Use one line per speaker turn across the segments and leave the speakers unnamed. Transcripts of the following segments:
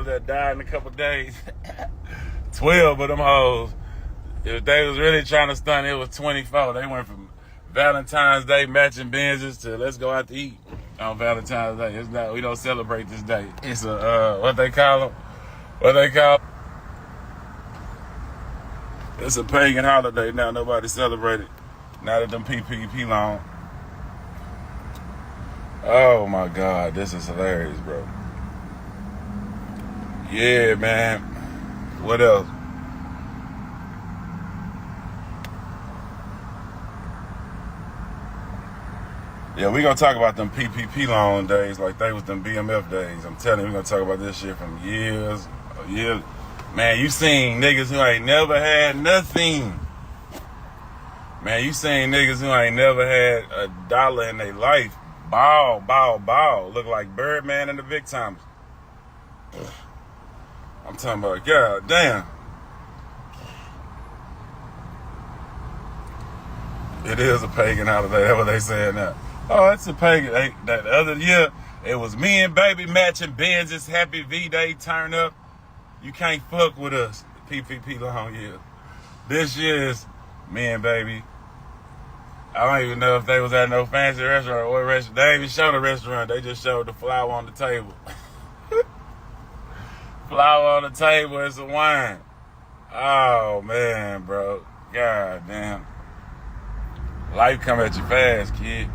hoes that died in a couple days. 12 of them hoes. If they was really trying to stunt, it was 24. They went from Valentine's Day matching Benzes to let's go out to eat on Valentine's Day. It's not, we don't celebrate this day. It's a, what they call them? It's a pagan holiday now. Nobody celebrate it. Now that them PPP long. Oh my God, this is hilarious, bro. Yeah, man. What else? Yeah, we gonna talk about them PPP loan days like they was them BMF days. I'm telling you, we gonna talk about this shit from years. Man, you seen niggas who ain't never had nothing. Man, you seen niggas who ain't never had $1 in their life. Ball. Look like Birdman and the Big Timers. I'm talking about, God damn. It is a pagan holiday. That's what they saying now. Oh, it's a pagan. That other year, it was me and baby matching Benz's Happy V-Day turn up. You can't fuck with us. PPP long year. This year is me and baby. I don't even know if they was at no fancy restaurant or what restaurant. They didn't even show the restaurant. They just showed the flower on the table. Flower on the table and some wine. Oh, man, bro. God damn. Life come at you fast, kid.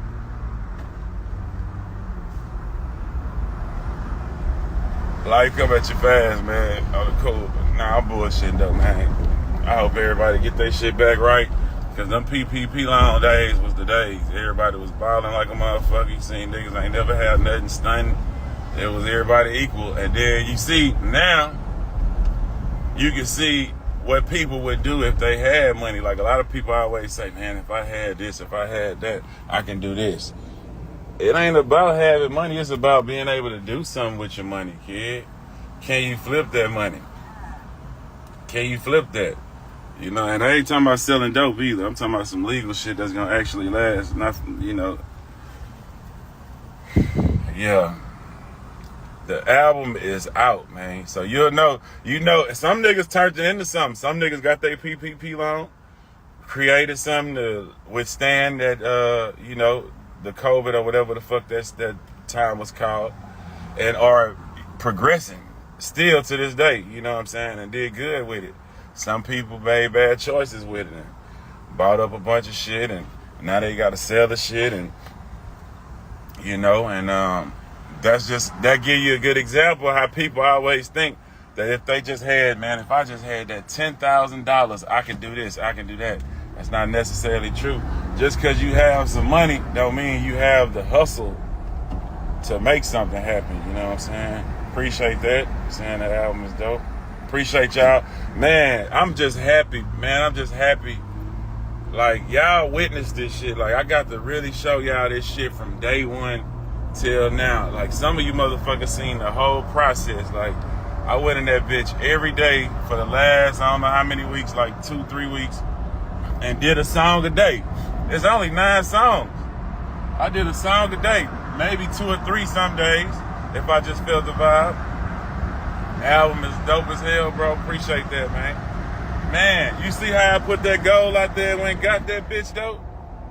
Life come at you fast, man. Oh, cool. Nah, I'm bullshitting though, man. I hope everybody get their shit back right. Cause them PPP loan days was the days. Everybody was balling like a motherfucker. You seen niggas ain't never had nothing stunning. It was everybody equal. And then you see, now, you can see what people would do if they had money. Like a lot of people always say, man, if I had this, if I had that, I can do this. It ain't about having money. It's about being able to do something with your money, kid. Can you flip that money? Can you flip that? You know, and I ain't talking about selling dope either. I'm talking about some legal shit that's gonna actually last. Nothing, you know. Yeah. The album is out, man. So you'll know, some niggas turned it into something. Some niggas got their PPP loan, created something to withstand that, the COVID or whatever the fuck that time was called, and are progressing still to this day, you know what I'm saying, and did good with it. Some people made bad choices with it and bought up a bunch of shit, and now they got to sell the shit, and that give you a good example of how people always think that if they just had, man, if I just had that $10,000, I can do this, I can do that. That's not necessarily true. Just because you have some money don't mean you have the hustle to make something happen, you know what I'm saying? Appreciate that. Saying that album is dope. Appreciate y'all. Man, I'm just happy, man. I'm just happy. Like, y'all witnessed this shit. Like, I got to really show y'all this shit from day one till now. Like, some of you motherfuckers seen the whole process. Like, I went in that bitch every day for the last, I don't know how many weeks, like 2-3 weeks, and did a song a day. There's only 9 songs. I did a song a day, maybe 2 or 3 some days, if I just felt the vibe. Album is dope as hell, bro. Appreciate that, man. Man, you see how I put that goal out there when got that bitch, though?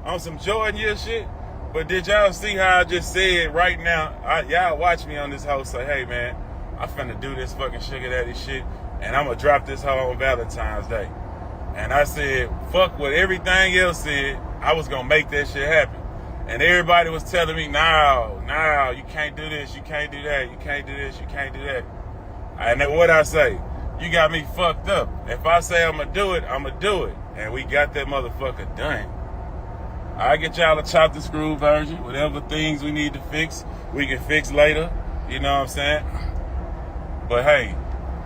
On some Jordan year shit? But did y'all see how I just said right now, y'all watch me on this hoe say, hey, man, I finna do this fucking sugar daddy shit, and I'm gonna drop this hoe on Valentine's Day. And I said, fuck what everything else said, I was gonna make that shit happen. And everybody was telling me, no, you can't do this, you can't do that, you can't do this, you can't do that. And then what I say, you got me fucked up. If I say I'm gonna do it, I'm gonna do it. And we got that motherfucker done. I get y'all a chop the screw version. Whatever things we need to fix, we can fix later. You know what I'm saying? But hey,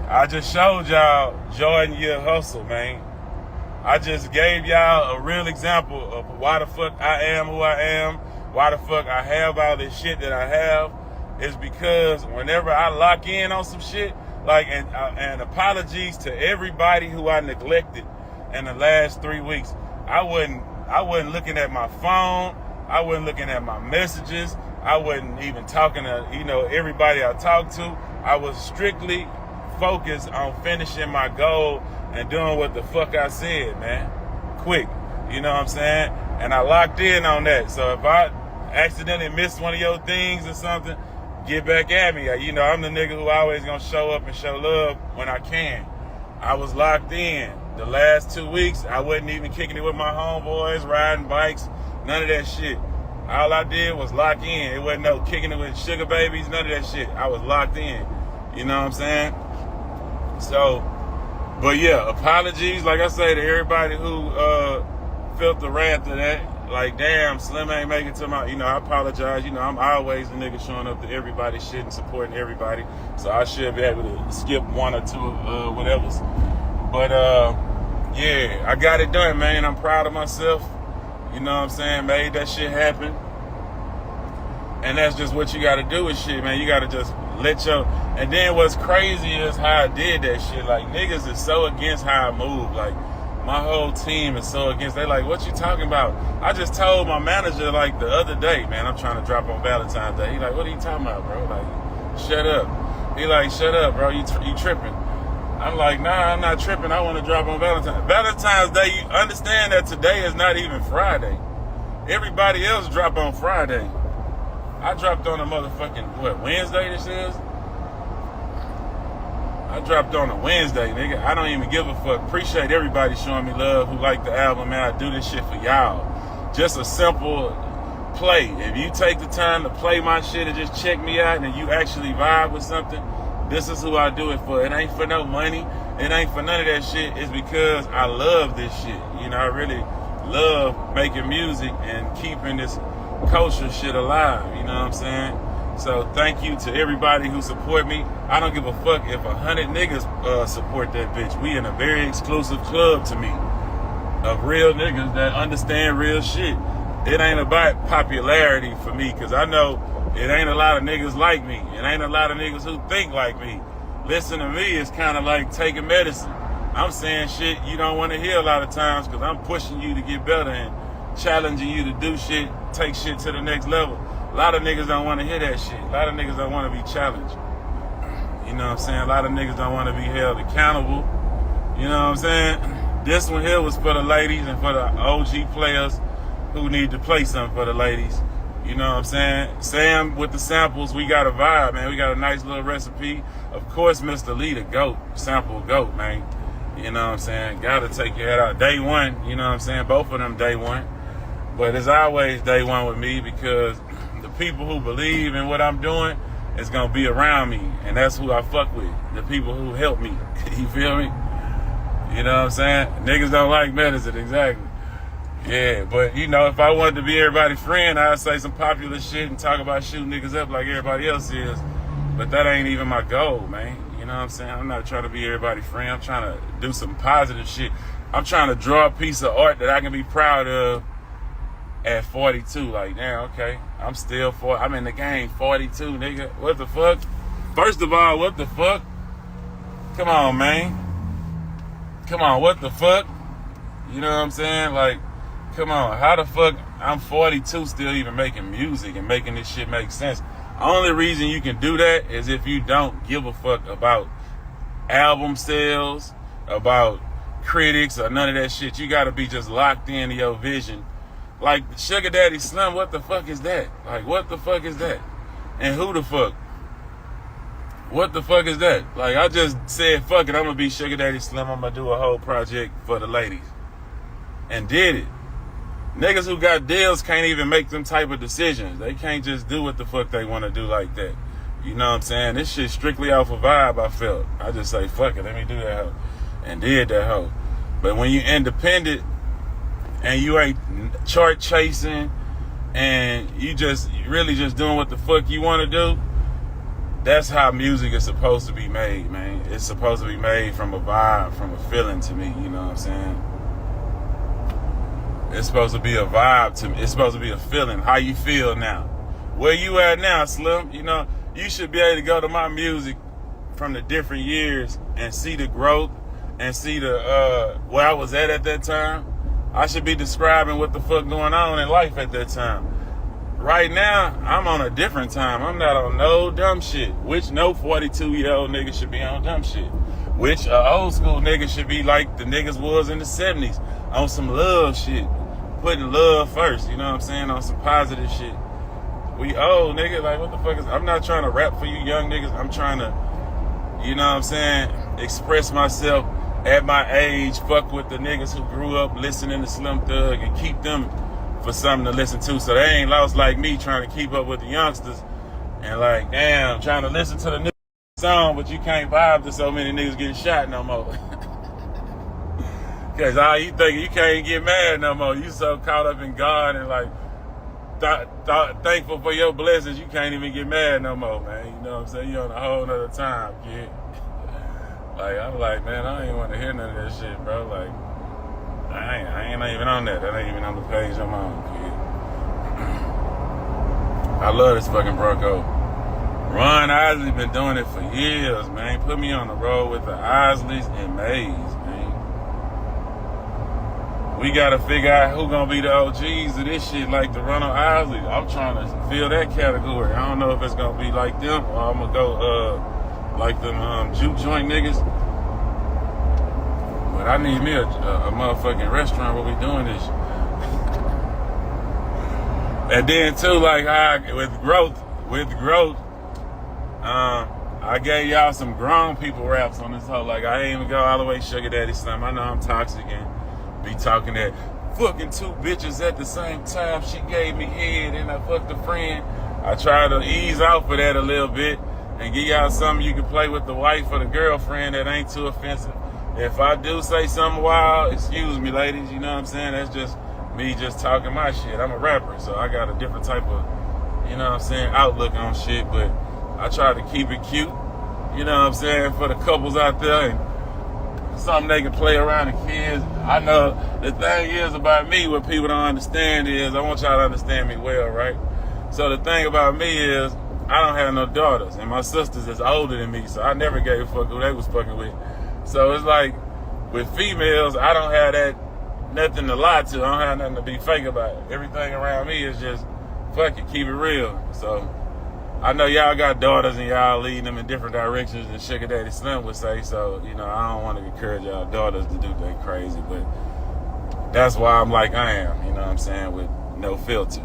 I just showed y'all Jordan year hustle, man. I just gave y'all a real example of why the fuck I am who I am, why the fuck I have all this shit that I have. Is because whenever I lock in on some shit, like, and apologies to everybody who I neglected in the last 3 weeks, I wasn't looking at my phone, I wasn't looking at my messages, I wasn't even talking to, everybody I talked to. I was strictly focused on finishing my goal and doing what the fuck I said, man. Quick. You know what I'm saying? And I locked in on that. So if I accidentally missed one of your things or something, get back at me. I'm the nigga who always gonna show up and show love when I can. I was locked in. The last 2 weeks, I wasn't even kicking it with my homeboys, riding bikes, none of that shit. All I did was lock in. It wasn't no kicking it with sugar babies, none of that shit. I was locked in. You know what I'm saying? So, but yeah, apologies, like I say, to everybody who felt the wrath of that. Like, damn, Slim ain't make it to my, I apologize. I'm always the nigga showing up to everybody's shit and supporting everybody. So I should be able to skip one or two whatever's. But, yeah, I got it done, man. I'm proud of myself. You know what I'm saying? Made that shit happen. And that's just what you got to do with shit, man. You got to just let your... And then what's crazy is how I did that shit. Like, niggas is so against how I move. Like, my whole team is so against. They like, what you talking about? I just told my manager, like, the other day, man, I'm trying to drop on Valentines Day. He like, what are you talking about, bro? Like, shut up. He like, shut up, bro. You tripping. I'm like, nah, I'm not tripping. I want to drop on Valentine's Day. You understand that today is not even Friday. Everybody else drop on Friday. I dropped on a motherfucking, Wednesday this is? I dropped on a Wednesday, nigga. I don't even give a fuck. Appreciate everybody showing me love who like the album, man. I do this shit for y'all. Just a simple play. If you take the time to play my shit and just check me out and you actually vibe with something, this is who I do it for. It ain't for no money. It ain't for none of that shit. It's because I love this shit. I really love making music and keeping this culture shit alive. You know what I'm saying? So thank you to everybody who support me. I don't give a fuck if 100 niggas support that bitch. We in a very exclusive club to me of real niggas that understand real shit. It ain't about popularity for me, because I know it ain't a lot of niggas like me. It ain't a lot of niggas who think like me. Listen to me is kind of like taking medicine. I'm saying shit you don't want to hear a lot of times because I'm pushing you to get better and challenging you to do shit, take shit to the next level. A lot of niggas don't want to hear that shit. A lot of niggas don't want to be challenged. You know what I'm saying? A lot of niggas don't want to be held accountable. You know what I'm saying? This one here was for the ladies and for the OG players who need to play something for the ladies. You know what I'm saying? Sam with the samples, we got a vibe, man. We got a nice little recipe. Of course, Mr. Lee, the GOAT, sample GOAT, man. You know what I'm saying? Gotta take your head out. Day one, you know what I'm saying? Both of them day one. But it's always day one with me because the people who believe in what I'm doing is gonna be around me. And that's who I fuck with. The people who help me. You feel me? You know what I'm saying? Niggas don't like medicine, exactly. Yeah, but if I wanted to be everybody's friend, I'd say some popular shit and talk about shooting niggas up like everybody else is. But that ain't even my goal, man. You know what I'm saying? I'm not trying to be everybody's friend. I'm trying to do some positive shit. I'm trying to draw a piece of art that I can be proud of at 42. Like, damn, okay. I'm still I'm in the game, 42, nigga. What the fuck? First of all, what the fuck? Come on, man. Come on, what the fuck? You know what I'm saying? Like, come on, how the fuck I'm 42 still even making music and making this shit make sense? Only reason you can do that is if you don't give a fuck about album sales, about critics, or none of that shit. You gotta be just locked into your vision. Like Sugar Daddy Slim, what the fuck is that? Like, what the fuck is that? And who the fuck? What the fuck is that? Like, I just said, fuck it, I'm gonna be Sugar Daddy Slim. I'm gonna do a whole project for the ladies. And did it. Niggas who got deals can't even make them type of decisions. They can't just do what the fuck they want to do like that. You know what I'm saying? This shit strictly off a vibe I felt. I just say, fuck it, let me do that hoe. And did that hoe. But when you independent and you ain't chart chasing and you just really just doing what the fuck you want to do, that's how music is supposed to be made, man. It's supposed to be made from a vibe, from a feeling to me, you know what I'm saying? It's supposed to be a vibe to me. It's supposed to be a feeling. How you feel now? Where you at now, Slim? You should be able to go to my music from the different years and see the growth and see the where I was at that time. I should be describing what the fuck going on in life at that time. right now, I'm on a different time. I'm not on no dumb shit, which no 42-year-old nigga should be on dumb shit. Which old school nigga should be like the niggas was in the 70s on some love shit. Putting love first, you know what I'm saying? On some positive shit. We old, nigga. Like, what the fuck is... I'm not trying to rap for you young niggas. I'm trying to, you know what I'm saying, express myself at my age. Fuck with the niggas who grew up listening to Slim Thug and keep them for something to listen to. So they ain't lost like me trying to keep up with the youngsters. And like, damn, trying to listen to the new song, but you can't vibe to so many niggas getting shot no more. Cause all you thinking, you can't get mad no more. You so caught up in God and like thankful for your blessings, you can't even get mad no more, man. You know what I'm saying? You on a whole nother time, kid. Like, I'm like, man, I ain't want to hear none of that shit, bro. Like, I ain't even on that. That ain't even on the page I'm on, kid. I love this fucking Bronco. Ron Isley been doing it for years, man. Put me on the road with the Isleys and Mays, man. We gotta figure out who gonna be the OGs of this shit, like the Ronald Isley. I'm trying to fill that category. I don't know if it's gonna be like them or I'm gonna go like them juke joint niggas. But I need me a motherfucking restaurant where we doing this shit. And then too, like with growth, I gave y'all some grown people raps on this whole. Like, I ain't even go all the way sugar daddy slam. I know I'm toxic and be talking that fucking two bitches at the same time. She gave me head and I fucked a friend. I try to ease off of that a little bit and give y'all something you can play with the wife or the girlfriend that ain't too offensive. If I do say something wild, excuse me, ladies. You know what I'm saying? That's just me just talking my shit. I'm a rapper, so I got a different type of, you know what I'm saying, outlook on shit, but I try to keep it cute, you know what I'm saying, for the couples out there, and something they can play around the kids. I know the thing is about me, what people don't understand is, I want y'all to understand me well, right? So the thing about me is, I don't have no daughters, and my sisters is older than me, so I never gave a fuck who they was fucking with. So it's like, with females, I don't have that, nothing to lie to. I don't have nothing to be fake about it. Everything around me is just, fuck it, keep it real. So, I know y'all got daughters and y'all leading them in different directions than Sugar Daddy Slim would say. So, you know, I don't want to encourage y'all daughters to do that crazy. But that's why I'm like I am, you know what I'm saying, with no filter.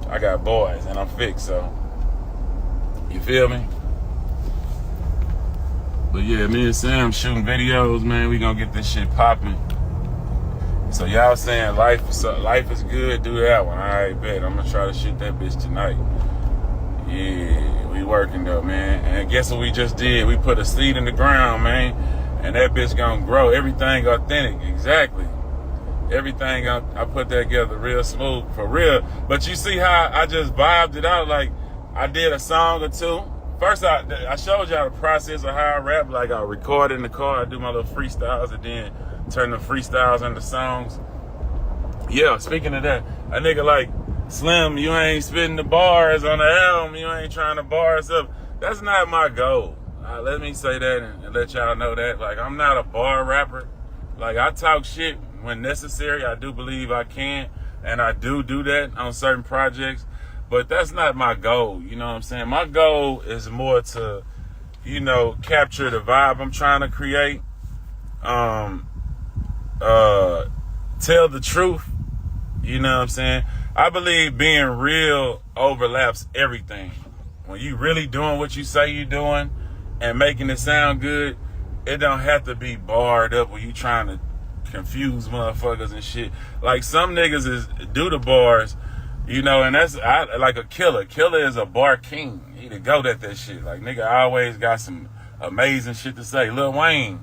I got boys and I'm fixed, so. You feel me? But yeah, me and Sam shooting videos, man. We gonna get this shit popping. So y'all saying life is good, do that one. All right, bet. I'm gonna try to shoot that bitch tonight. Yeah, we working though, man. And guess what we just did? We put a seed in the ground, man. And that bitch gonna grow. Everything authentic, exactly. Everything, I put that together real smooth, for real. But you see how I just vibed it out? Like, I did a song or two. First, I showed y'all the process of how I rap. Like, I record in the car, I do my little freestyles, and then turn the freestyles into songs. Yeah, speaking of that, a nigga like Slim, you ain't spitting the bars on the album, you ain't trying to bar us up. That's not my goal. Let me say that and let y'all know that. Like, I'm not a bar rapper. Like, I talk shit when necessary. I do believe I can, and I do that on certain projects. But that's not my goal, you know what I'm saying? My goal is more to, you know, capture the vibe I'm trying to create. Tell the truth, you know what I'm saying? I believe being real overlaps everything. When you really doing what you say you doing and making it sound good, it don't have to be barred up when you trying to confuse motherfuckers and shit. Like, some niggas do the bars, you know, and that's like a Killer. Killer is a bar king. He the goat at that shit. Like, nigga always got some amazing shit to say. Lil Wayne,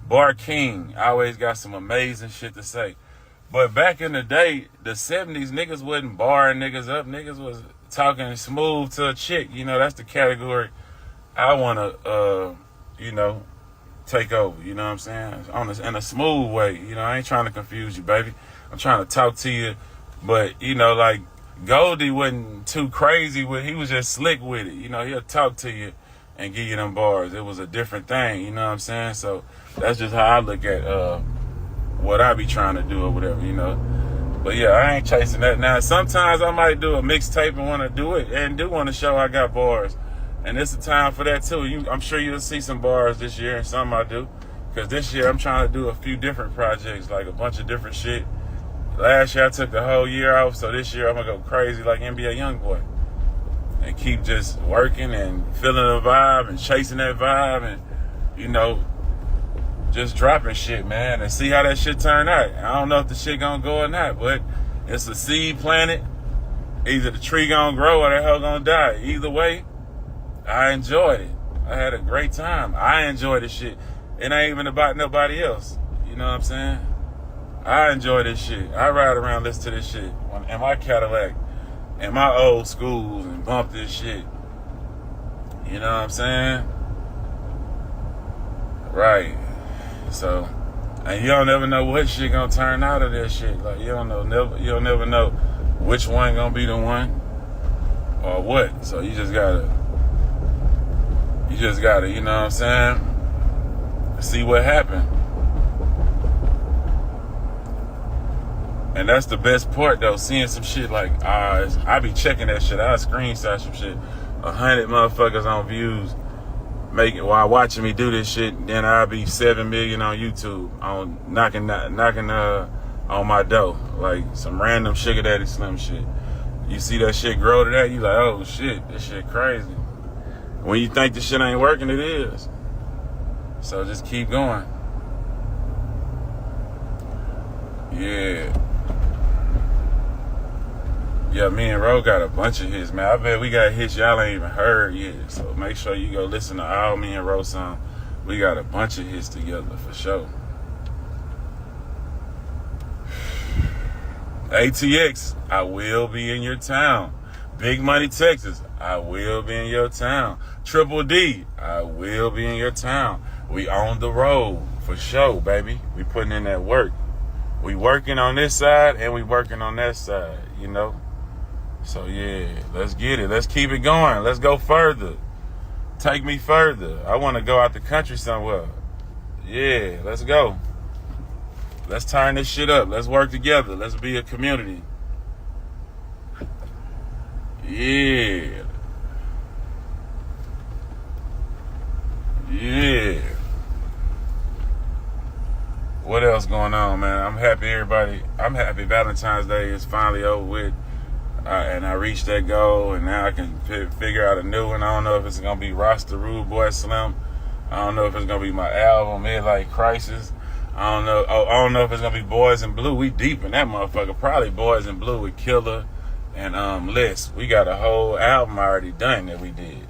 bar king, always got some amazing shit to say. But back in the day, the 70s, niggas wasn't barring niggas up. Niggas was talking smooth to a chick. You know, that's the category I want to, you know, take over. You know what I'm saying? In a smooth way. You know, I ain't trying to confuse you, baby. I'm trying to talk to you. But, you know, like, Goldie wasn't too crazy with it. He was just slick with it. You know, he'll talk to you and give you them bars. It was a different thing. You know what I'm saying? So that's just how I look at what I be trying to do or whatever, you know. But yeah, I ain't chasing that. Now, sometimes I might do a mixtape and want to do it, and do want to show I got bars. And it's a time for that too. I'm sure you'll see some bars this year, and some I do. Because this year I'm trying to do a few different projects, like a bunch of different shit. Last year I took the whole year off, so this year I'm going to go crazy like NBA Youngboy. And keep just working and feeling the vibe and chasing that vibe and, you know, just dropping shit, man, and see how that shit turn out. I don't know if the shit gonna go or not, but it's a seed planted. Either the tree gonna grow or the hell gonna die. Either way, I enjoyed it. I had a great time. I enjoyed this shit. It ain't even about nobody else. You know what I'm saying? I enjoy this shit. I ride around, listen to this shit in my Cadillac, in my old schools, and bump this shit. You know what I'm saying? Right. So, and you don't never know what shit gonna turn out of this shit. Like you'll never know which one gonna be the one or what. So you just gotta, you know what I'm saying? See what happened. And that's the best part though, seeing some shit like, I be checking that shit. I screenshot some shit. 100 motherfuckers on views. While watching me do this shit, then I'll be 7 million on YouTube on knocking on my door, like some random Sugar Daddy Slim shit. You see that shit grow to that, you like, oh shit, this shit crazy. When you think this shit ain't working, it is. So just keep going. Yeah. Yeah, me and Ro got a bunch of hits, man. I bet we got hits y'all ain't even heard yet. So make sure you go listen to all me and Ro songs. We got a bunch of hits together for sure. ATX, I will be in your town. Big Money, Texas, I will be in your town. Triple D, I will be in your town. We on the road for sure, baby. We putting in that work. We working on this side and we working on that side, you know. So yeah, let's get it. Let's keep it going. Let's go further. Take me further. I want to go out the country somewhere. Yeah, let's go. Let's turn this shit up. Let's work together. Let's be a community. Yeah. Yeah. What else going on, man? I'm happy Valentine's Day is finally over with. And I reached that goal, and now I can figure out a new one. I don't know if it's going to be Rasta Rude Boy Slim. I don't know if it's going to be my album, Midlife Crisis. I don't know if it's going to be Boys in Blue. We deep in that motherfucker. Probably Boys in Blue with Killer and Les. We got a whole album already done that we did.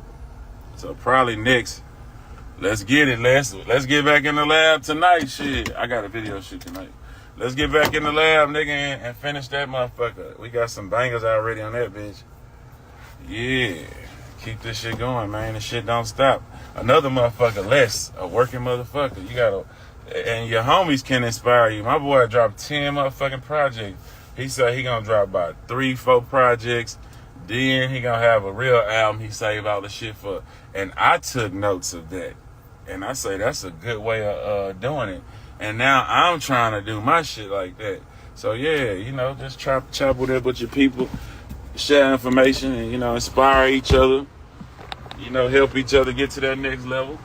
So probably next. Let's get it, Les. Let's get back in the lab tonight. Shit, I got a video shoot tonight. Let's get back in the lab, nigga, and finish that motherfucker. We got some bangers already on that bitch. Yeah. Keep this shit going, man. This shit don't stop. Another motherfucker, Les, a working motherfucker. You gotta, and your homies can inspire you. My boy dropped 10 motherfucking projects. He said he gonna drop about 3-4 projects. Then he gonna have a real album he save all the shit for. And I took notes of that. And I say that's a good way of doing it. And now I'm trying to do my shit like that. So yeah, you know, just chop with it with your people, share information, and, you know, inspire each other. You know, help each other get to that next level.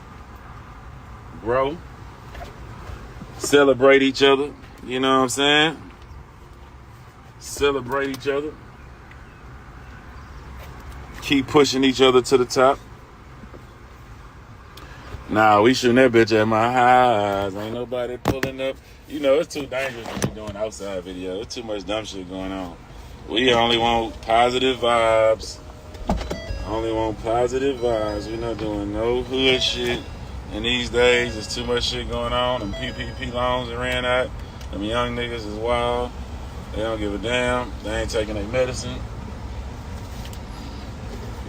Grow. Celebrate each other. You know what I'm saying? Celebrate each other. Keep pushing each other to the top. Nah, we shooting that bitch at my highs. Ain't nobody pulling up. You know, it's too dangerous to be doing outside videos. There's too much dumb shit going on. We only want positive vibes. Only want positive vibes. We're not doing no hood shit. And these days, there's too much shit going on. Them PPP loans that ran out. Them young niggas is wild. They don't give a damn. They ain't taking their medicine.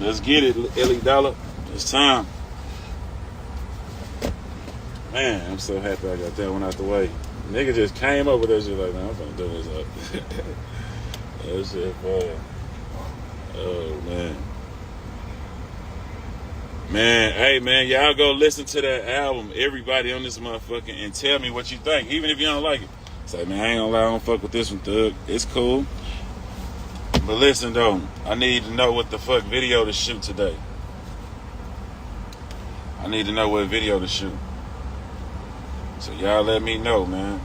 Let's get it, Ellie Dollar. It's time. Man, I'm so happy I got that one out the way. Nigga just came up with that shit like, man, I'm gonna do this up. That shit fire. Oh, man. Man, hey, man, y'all go listen to that album, everybody on this motherfucker, and tell me what you think. Even if you don't like it, Say, man, I ain't gonna lie, I don't fuck with this one, Thug. It's cool. But listen, though, I need to know what the fuck video to shoot today. I need to know what video to shoot. So y'all let me know, man.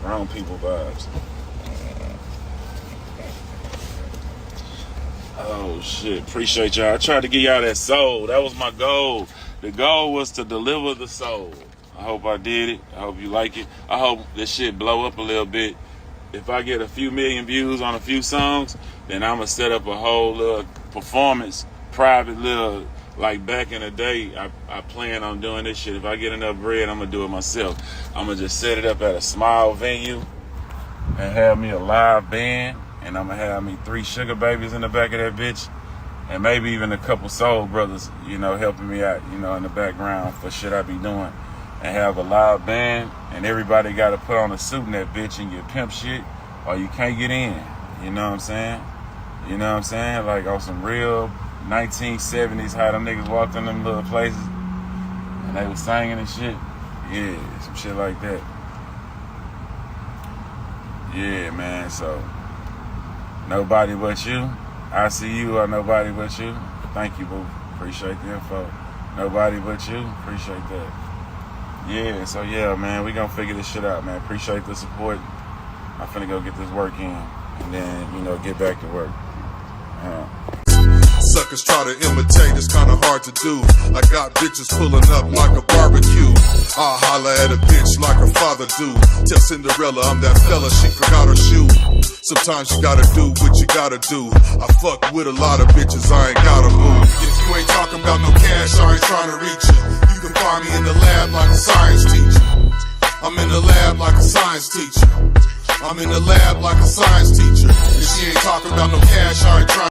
Wrong people vibes. Oh, shit. Appreciate y'all. I tried to give y'all that soul. That was my goal. The goal was to deliver the soul. I hope I did it. I hope you like it. I hope this shit blow up a little bit. If I get a few million views on a few songs, then I'm going to set up a whole little performance, private little, like back in the day, I plan on doing this shit. If I get enough bread, I'm going to do it myself. I'm going to just set it up at a small venue and have me a live band, and I'm going to have me 3 sugar babies in the back of that bitch, and maybe even a couple soul brothers, you know, helping me out, you know, in the background for shit I be doing. And have a live band, and everybody got to put on a suit in that bitch and get pimp shit, or you can't get in. You know what I'm saying? You know what I'm saying? Like on some real 1970s, how them niggas walked in them little places and they was singing and shit. Yeah, some shit like that. Yeah, man. So nobody but you. I see you or nobody but you. Thank you, boo. Appreciate the info. Nobody but you. Appreciate that. Yeah, so yeah, man, we gonna figure this shit out, man. Appreciate the support. I'm finna go get this work in and then, you know, get back to work.
Suckers try to imitate, it's kinda hard to do. I got bitches pulling up like a barbecue. I holler at a bitch like her father do. Tell Cinderella I'm that fella, she forgot her shoe. Sometimes you gotta do what you gotta do. I fuck with a lot of bitches, I ain't gotta move. If you ain't talking about no cash, I ain't trying to reach you. You can find me in the lab like a science teacher. I'm in the lab like a science teacher. I'm in the lab like a science teacher. If she ain't talking about no cash, I ain't trying